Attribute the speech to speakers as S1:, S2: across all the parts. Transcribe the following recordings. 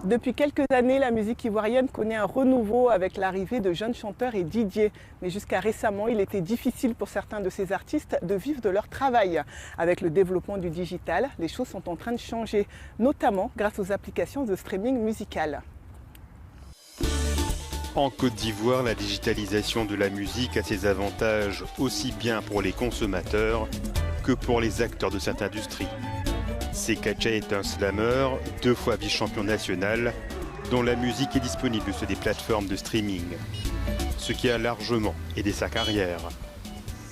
S1: Depuis quelques années, la musique ivoirienne connaît un renouveau avec l'arrivée de jeunes chanteurs et DJ. Mais jusqu'à récemment, il était difficile pour certains de ces artistes de vivre de leur travail. Avec le développement du digital, les choses sont en train de changer, notamment grâce aux applications de streaming musical.
S2: En Côte d'Ivoire, la digitalisation de la musique a ses avantages aussi bien pour les consommateurs que pour les acteurs de cette industrie. Sekacha est un slammer, 2 fois vice-champion national, dont la musique est disponible sur des plateformes de streaming, ce qui a largement aidé sa carrière.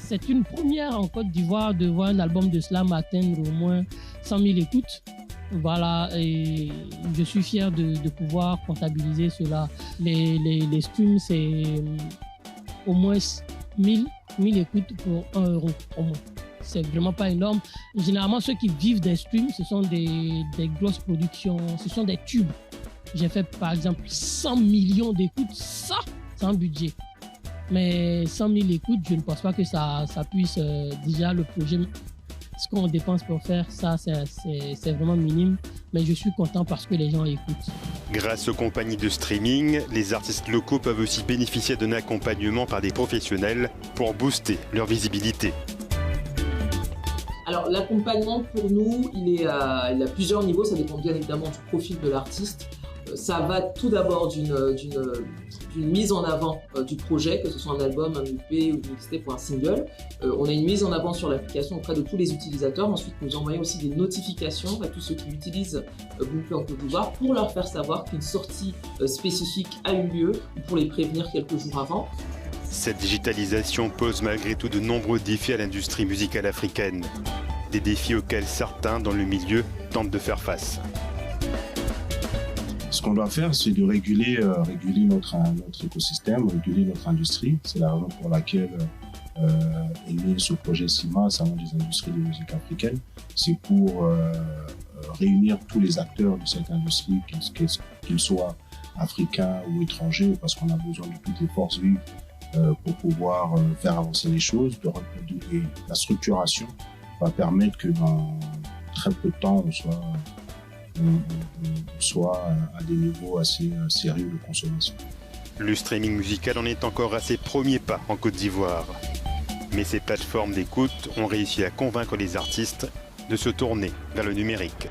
S3: C'est une première en Côte d'Ivoire de voir un album de slam atteindre au moins 100 000 écoutes. Voilà, et je suis fier de pouvoir comptabiliser cela. Les streams, c'est au moins 1000 écoutes pour 1 euro au moins. C'est vraiment pas énorme. Généralement, ceux qui vivent des streams, ce sont des grosses productions, ce sont des tubes. J'ai fait par exemple 100 millions d'écoutes, ça, c'est un budget. Mais 100 000 écoutes, je ne pense pas que ça puisse déjà le projet. Ce qu'on dépense pour faire ça, c'est vraiment minime. Mais je suis content parce que les gens écoutent.
S2: Grâce aux compagnies de streaming, les artistes locaux peuvent aussi bénéficier d'un accompagnement par des professionnels pour booster leur visibilité.
S4: Alors l'accompagnement pour nous, il a plusieurs niveaux, ça dépend bien évidemment du profil de l'artiste. Ça va tout d'abord d'une mise en avant du projet, que ce soit un album, un EP ou une mixtape ou un single. On a une mise en avant sur l'application auprès de tous les utilisateurs. Ensuite, nous envoyons aussi des notifications à tous ceux qui utilisent Boomplay en Côte d'Ivoire pour leur faire savoir qu'une sortie spécifique a eu lieu ou pour les prévenir quelques jours avant.
S2: Cette digitalisation pose malgré tout de nombreux défis à l'industrie musicale africaine. Des défis auxquels certains dans le milieu tentent de faire face.
S5: Ce qu'on doit faire, c'est de réguler notre écosystème, réguler notre industrie. C'est la raison pour laquelle est né ce projet CIMA, Salon des industries de musique africaine. C'est pour réunir tous les acteurs de cette industrie, qu'ils soient africains ou étrangers, parce qu'on a besoin de toutes les forces vives pour pouvoir faire avancer les choses. La structuration va permettre que dans très peu de temps, on soit à des niveaux assez sérieux de consommation.
S2: Le streaming musical en est encore à ses premiers pas en Côte d'Ivoire. Mais ces plateformes d'écoute ont réussi à convaincre les artistes de se tourner vers le numérique.